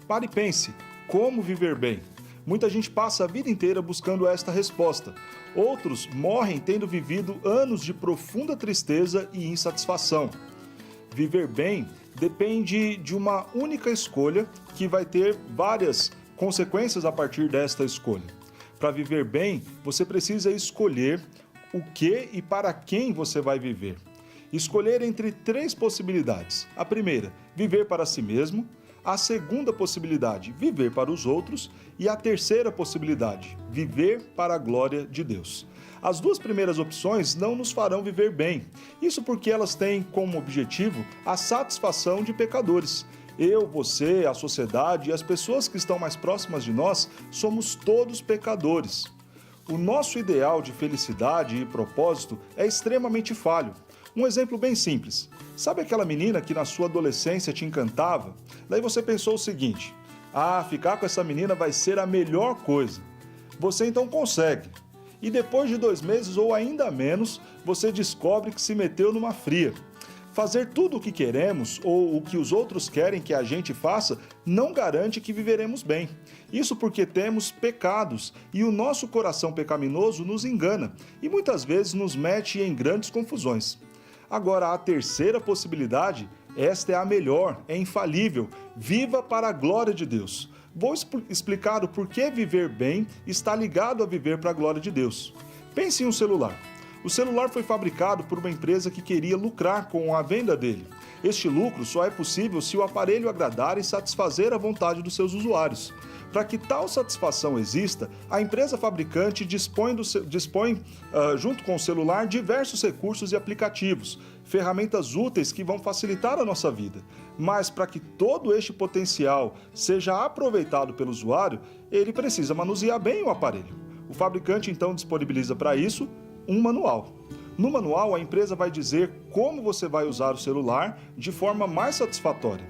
Pare e pense, como viver bem? Muita gente passa a vida inteira buscando esta resposta. Outros morrem tendo vivido anos de profunda tristeza e insatisfação. Viver bem depende de uma única escolha que vai ter várias consequências a partir desta escolha. Para viver bem, você precisa escolher o que e para quem você vai viver. Escolher entre três possibilidades. A primeira, viver para si mesmo. A segunda possibilidade, viver para os outros. E a terceira possibilidade, viver para a glória de Deus. As duas primeiras opções não nos farão viver bem. Isso porque elas têm como objetivo a satisfação de pecadores. Eu, você, a sociedade e as pessoas que estão mais próximas de nós somos todos pecadores. O nosso ideal de felicidade e propósito é extremamente falho. Um exemplo bem simples. Sabe aquela menina que na sua adolescência te encantava? Daí você pensou o seguinte: ficar com essa menina vai ser a melhor coisa. Você então consegue. E depois de 2 meses ou ainda menos, você descobre que se meteu numa fria. Fazer tudo o que queremos ou o que os outros querem que a gente faça não garante que viveremos bem. Isso porque temos pecados e o nosso coração pecaminoso nos engana e muitas vezes nos mete em grandes confusões. Agora, a terceira possibilidade, esta é a melhor, é infalível. Viva para a glória de Deus. Vou explicar o porquê viver bem está ligado a viver para a glória de Deus. Pense em um celular. O celular foi fabricado por uma empresa que queria lucrar com a venda dele. Este lucro só é possível se o aparelho agradar e satisfazer a vontade dos seus usuários. Para que tal satisfação exista, a empresa fabricante dispõe, junto com o celular, diversos recursos e aplicativos, ferramentas úteis que vão facilitar a nossa vida. Mas para que todo este potencial seja aproveitado pelo usuário, ele precisa manusear bem o aparelho. O fabricante então disponibiliza para isso um manual. No manual, a empresa vai dizer como você vai usar o celular de forma mais satisfatória.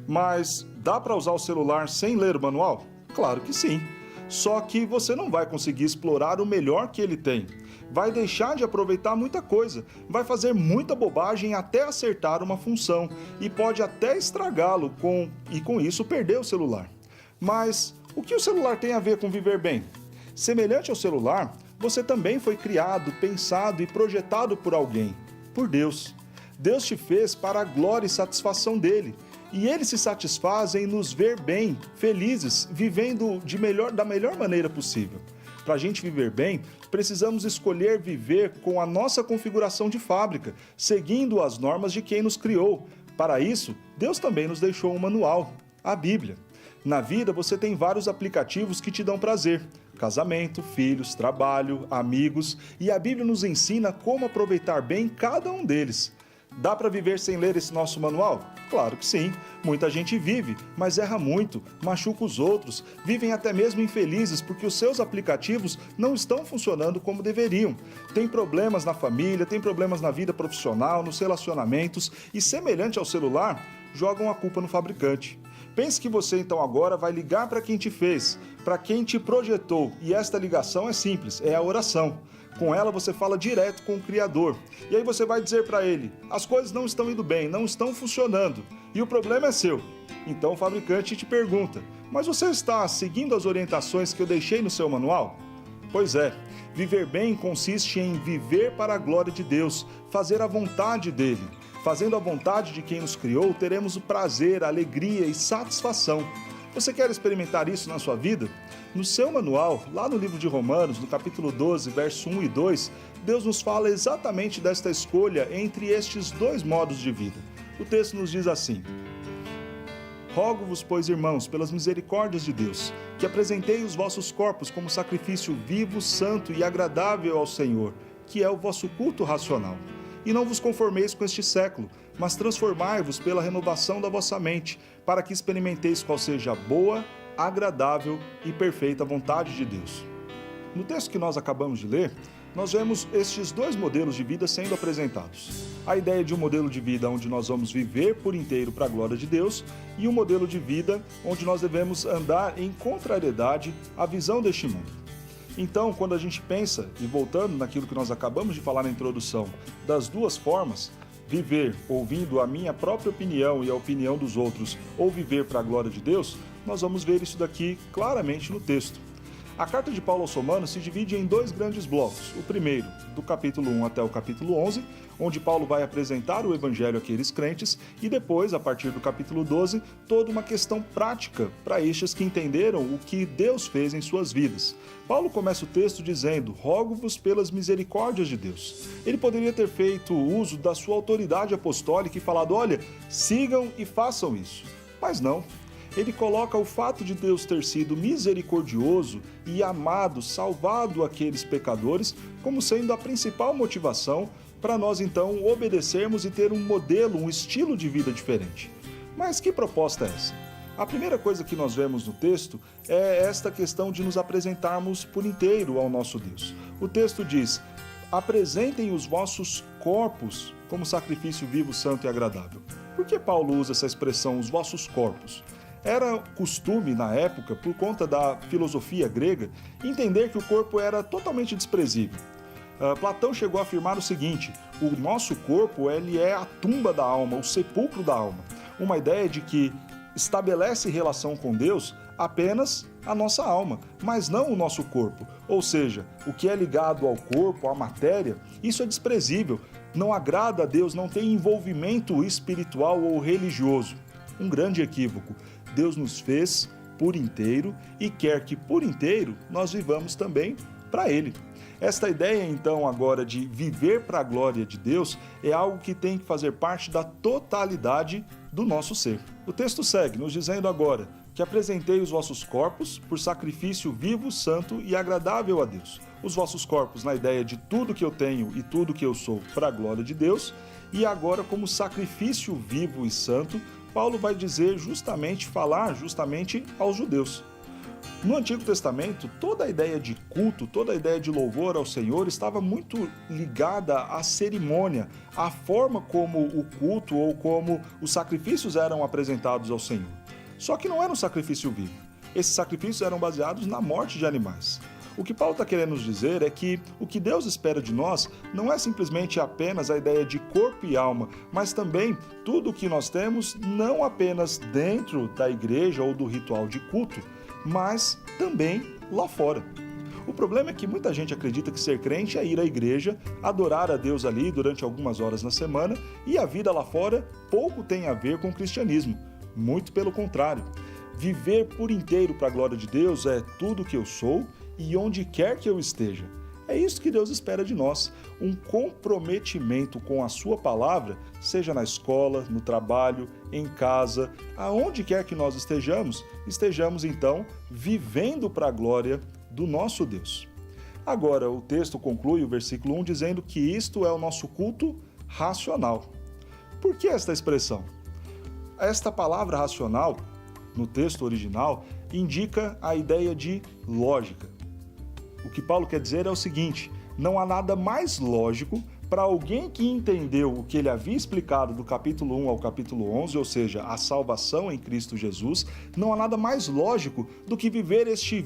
Mas dá para usar o celular sem ler o manual? Claro que sim. Só que você não vai conseguir explorar o melhor que ele tem. Vai deixar de aproveitar muita coisa, vai fazer muita bobagem até acertar uma função e pode até estragá-lo e com isso perder o celular. Mas o que o celular tem a ver com viver bem? Semelhante ao celular, você também foi criado, pensado e projetado por alguém, por Deus. Deus te fez para a glória e satisfação dele. E ele se satisfaz em nos ver bem, felizes, vivendo da melhor maneira possível. Para a gente viver bem, precisamos escolher viver com a nossa configuração de fábrica, seguindo as normas de quem nos criou. Para isso, Deus também nos deixou um manual, a Bíblia. Na vida, você tem vários aplicativos que te dão prazer. Casamento, filhos, trabalho, amigos, e a Bíblia nos ensina como aproveitar bem cada um deles. Dá para viver sem ler esse nosso manual? Claro que sim. Muita gente vive, mas erra muito, machuca os outros, vivem até mesmo infelizes porque os seus aplicativos não estão funcionando como deveriam. Tem problemas na família, tem problemas na vida profissional, nos relacionamentos e, semelhante ao celular, jogam a culpa no fabricante. Pense que você então agora vai ligar para quem te fez, para quem te projetou, e esta ligação é simples, é a oração. Com ela você fala direto com o Criador. E aí você vai dizer para ele: as coisas não estão indo bem, não estão funcionando, e o problema é seu. Então o fabricante te pergunta: mas você está seguindo as orientações que eu deixei no seu manual? Pois é, viver bem consiste em viver para a glória de Deus, fazer a vontade dele. Fazendo a vontade de quem nos criou, teremos o prazer, a alegria e satisfação. Você quer experimentar isso na sua vida? No seu manual, lá no livro de Romanos, no capítulo 12, verso 1 e 2, Deus nos fala exatamente desta escolha entre estes dois modos de vida. O texto nos diz assim: rogo-vos, pois, irmãos, pelas misericórdias de Deus, que apresentei os vossos corpos como sacrifício vivo, santo e agradável ao Senhor, que é o vosso culto racional. E não vos conformeis com este século, mas transformai-vos pela renovação da vossa mente, para que experimenteis qual seja a boa, agradável e perfeita vontade de Deus. No texto que nós acabamos de ler, nós vemos estes dois modelos de vida sendo apresentados. A ideia de um modelo de vida onde nós vamos viver por inteiro para a glória de Deus e um modelo de vida onde nós devemos andar em contrariedade à visão deste mundo. Então, quando a gente pensa, e voltando naquilo que nós acabamos de falar na introdução, das duas formas, viver ouvindo a minha própria opinião e a opinião dos outros, ou viver para a glória de Deus, nós vamos ver isso daqui claramente no texto. A carta de Paulo aos Romanos se divide em dois grandes blocos. O primeiro, do capítulo 1 até o capítulo 11, onde Paulo vai apresentar o evangelho àqueles crentes, e depois, a partir do capítulo 12, toda uma questão prática para estes que entenderam o que Deus fez em suas vidas. Paulo começa o texto dizendo: rogo-vos pelas misericórdias de Deus. Ele poderia ter feito uso da sua autoridade apostólica e falado: olha, sigam e façam isso. Mas não. Ele coloca o fato de Deus ter sido misericordioso e amado, salvado aqueles pecadores, como sendo a principal motivação para nós então obedecermos e ter um modelo, um estilo de vida diferente. Mas que proposta é essa? A primeira coisa que nós vemos no texto é esta questão de nos apresentarmos por inteiro ao nosso Deus. O texto diz: apresentem os vossos corpos como sacrifício vivo, santo e agradável. Por que Paulo usa essa expressão, os vossos corpos? Era costume, na época, por conta da filosofia grega, entender que o corpo era totalmente desprezível. Platão chegou a afirmar o seguinte: o nosso corpo ele é a tumba da alma, o sepulcro da alma. Uma ideia de que estabelece relação com Deus apenas a nossa alma, mas não o nosso corpo. Ou seja, o que é ligado ao corpo, à matéria, isso é desprezível, não agrada a Deus, não tem envolvimento espiritual ou religioso. Um grande equívoco. Deus nos fez por inteiro e quer que por inteiro nós vivamos também para Ele. Esta ideia, então, agora de viver para a glória de Deus é algo que tem que fazer parte da totalidade do nosso ser. O texto segue nos dizendo agora que apresentei os vossos corpos por sacrifício vivo, santo e agradável a Deus. Os vossos corpos na ideia de tudo que eu tenho e tudo que eu sou para a glória de Deus, e agora como sacrifício vivo e santo, Paulo vai falar justamente aos judeus. No Antigo Testamento, toda a ideia de culto, toda a ideia de louvor ao Senhor estava muito ligada à cerimônia, à forma como o culto ou como os sacrifícios eram apresentados ao Senhor. Só que não era um sacrifício vivo. Esses sacrifícios eram baseados na morte de animais. O que Paulo está querendo nos dizer é que o que Deus espera de nós não é simplesmente apenas a ideia de corpo e alma, mas também tudo o que nós temos não apenas dentro da igreja ou do ritual de culto, mas também lá fora. O problema é que muita gente acredita que ser crente é ir à igreja, adorar a Deus ali durante algumas horas na semana, e a vida lá fora pouco tem a ver com o cristianismo. Muito pelo contrário. Viver por inteiro para a glória de Deus é tudo o que eu sou e onde quer que eu esteja. É isso que Deus espera de nós, um comprometimento com a sua palavra, seja na escola, no trabalho, em casa, aonde quer que nós estejamos então vivendo para a glória do nosso Deus. Agora, o texto conclui o versículo 1 dizendo que isto é o nosso culto racional. Por que esta expressão? Esta palavra racional, no texto original, indica a ideia de lógica. O que Paulo quer dizer é o seguinte: não há nada mais lógico para alguém que entendeu o que ele havia explicado do capítulo 1 ao capítulo 11, ou seja, a salvação em Cristo Jesus, não há nada mais lógico do que viver este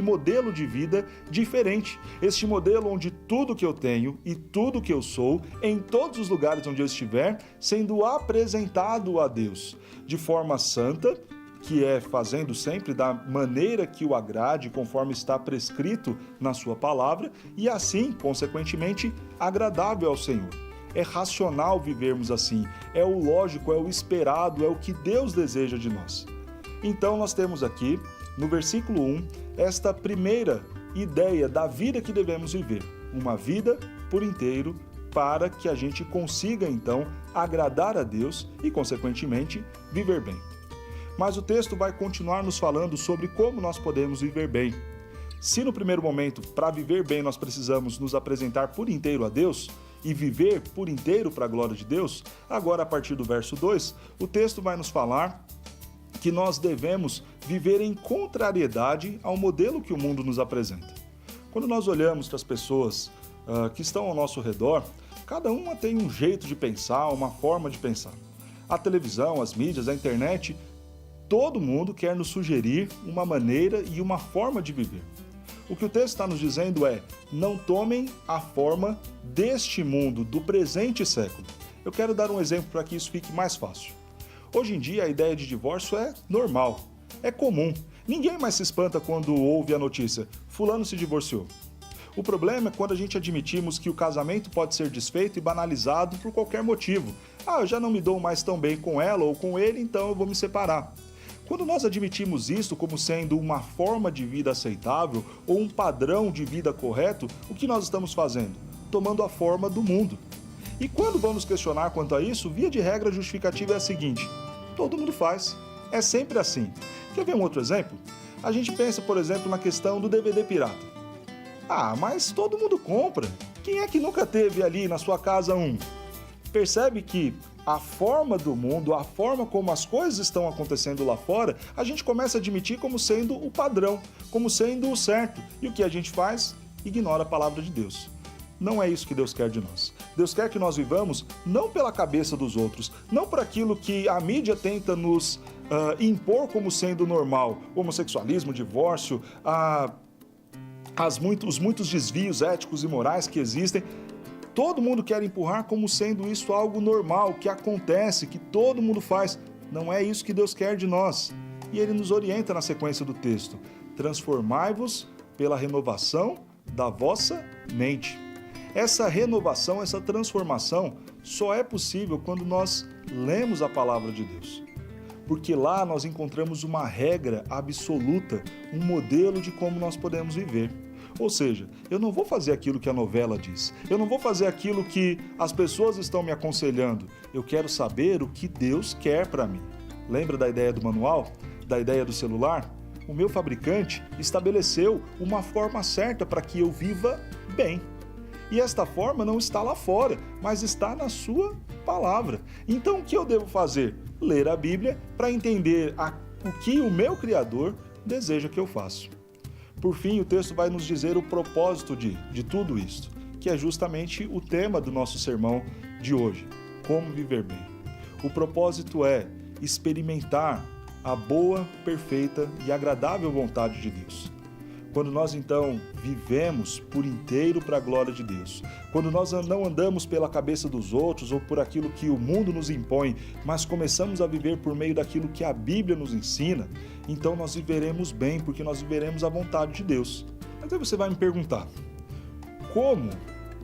modelo de vida diferente. Este modelo onde tudo que eu tenho e tudo que eu sou, em todos os lugares onde eu estiver, sendo apresentado a Deus de forma santa, que é fazendo sempre da maneira que o agrade, conforme está prescrito na sua palavra, e assim, consequentemente, agradável ao Senhor. É racional vivermos assim, é o lógico, é o esperado, é o que Deus deseja de nós. Então nós temos aqui, no versículo 1, esta primeira ideia da vida que devemos viver, uma vida por inteiro, para que a gente consiga então agradar a Deus e, consequentemente, viver bem. Mas o texto vai continuar nos falando sobre como nós podemos viver bem. Se no primeiro momento, para viver bem, nós precisamos nos apresentar por inteiro a Deus e viver por inteiro para a glória de Deus, agora a partir do verso 2, o texto vai nos falar que nós devemos viver em contrariedade ao modelo que o mundo nos apresenta. Quando nós olhamos para as pessoas que estão ao nosso redor, cada uma tem um jeito de pensar, uma forma de pensar. A televisão, as mídias, a internet, todo mundo quer nos sugerir uma maneira e uma forma de viver. O que o texto está nos dizendo é: não tomem a forma deste mundo, do presente século. Eu quero dar um exemplo para que isso fique mais fácil. Hoje em dia, a ideia de divórcio é normal, é comum. Ninguém mais se espanta quando ouve a notícia: fulano se divorciou. O problema é quando a gente admitimos que o casamento pode ser desfeito e banalizado por qualquer motivo. Eu já não me dou mais tão bem com ela ou com ele, então eu vou me separar. Quando nós admitimos isso como sendo uma forma de vida aceitável ou um padrão de vida correto, o que nós estamos fazendo? Tomando a forma do mundo. E quando vamos questionar quanto a isso, via de regra, a justificativa é a seguinte: todo mundo faz. É sempre assim. Quer ver um outro exemplo? A gente pensa, por exemplo, na questão do DVD pirata. Mas todo mundo compra. Quem é que nunca teve ali na sua casa um? Percebe que a forma do mundo, a forma como as coisas estão acontecendo lá fora, a gente começa a admitir como sendo o padrão, como sendo o certo. E o que a gente faz? Ignora a palavra de Deus. Não é isso que Deus quer de nós. Deus quer que nós vivamos não pela cabeça dos outros, não por aquilo que a mídia tenta nos impor como sendo normal. Homossexualismo, divórcio, os muitos desvios éticos e morais que existem. Todo mundo quer empurrar como sendo isso algo normal, que acontece, que todo mundo faz. Não é isso que Deus quer de nós. E Ele nos orienta na sequência do texto: transformai-vos pela renovação da vossa mente. Essa renovação, essa transformação só é possível quando nós lemos a palavra de Deus. Porque lá nós encontramos uma regra absoluta, um modelo de como nós podemos viver. Ou seja, eu não vou fazer aquilo que a novela diz, eu não vou fazer aquilo que as pessoas estão me aconselhando, eu quero saber o que Deus quer para mim. Lembra da ideia do manual? Da ideia do celular? O meu fabricante estabeleceu uma forma certa para que eu viva bem. E esta forma não está lá fora, mas está na sua palavra. Então o que eu devo fazer? Ler a Bíblia para entender o que o meu Criador deseja que eu faça. Por fim, o texto vai nos dizer o propósito de tudo isso, que é justamente o tema do nosso sermão de hoje: como viver bem. O propósito é experimentar a boa, perfeita e agradável vontade de Deus. Quando nós então vivemos por inteiro para a glória de Deus, quando nós não andamos pela cabeça dos outros ou por aquilo que o mundo nos impõe, mas começamos a viver por meio daquilo que a Bíblia nos ensina, então nós viveremos bem, porque nós viveremos a vontade de Deus. Mas aí você vai me perguntar: como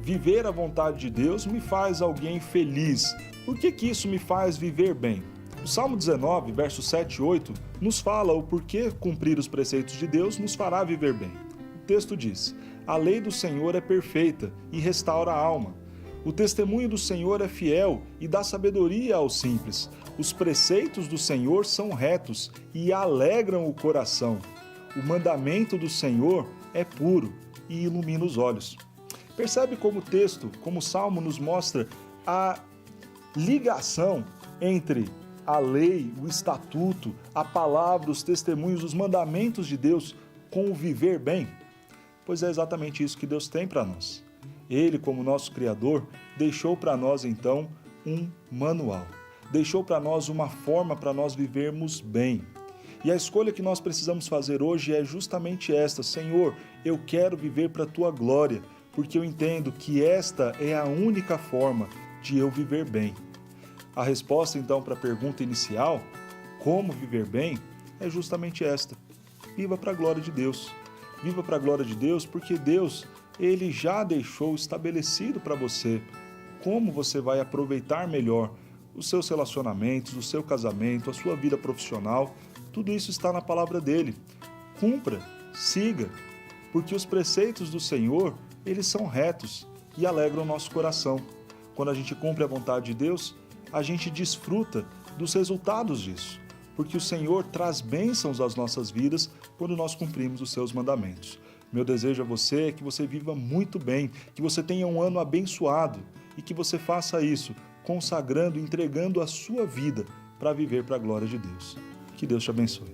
viver a vontade de Deus me faz alguém feliz? Por que isso me faz viver bem? O Salmo 19, versos 7 e 8, nos fala o porquê cumprir os preceitos de Deus nos fará viver bem. O texto diz: a lei do Senhor é perfeita e restaura a alma. O testemunho do Senhor é fiel e dá sabedoria aos simples. Os preceitos do Senhor são retos e alegram o coração. O mandamento do Senhor é puro e ilumina os olhos. Percebe como o texto, como o Salmo nos mostra a ligação entre a lei, o estatuto, a palavra, os testemunhos, os mandamentos de Deus com o viver bem? Pois é exatamente isso que Deus tem para nós. Ele, como nosso Criador, deixou para nós então um manual. Deixou para nós uma forma para nós vivermos bem. E a escolha que nós precisamos fazer hoje é justamente esta: Senhor, eu quero viver para a Tua glória, porque eu entendo que esta é a única forma de eu viver bem. A resposta, então, para a pergunta inicial, como viver bem, é justamente esta: viva para a glória de Deus. Viva para a glória de Deus, porque Deus, Ele já deixou estabelecido para você como você vai aproveitar melhor os seus relacionamentos, o seu casamento, a sua vida profissional. Tudo isso está na palavra dEle. Cumpra, siga, porque os preceitos do Senhor, eles são retos e alegram o nosso coração. Quando a gente cumpre a vontade de Deus, a gente desfruta dos resultados disso, porque o Senhor traz bênçãos às nossas vidas quando nós cumprimos os seus mandamentos. Meu desejo a você é que você viva muito bem, que você tenha um ano abençoado e que você faça isso consagrando, entregando a sua vida para viver para a glória de Deus. Que Deus te abençoe.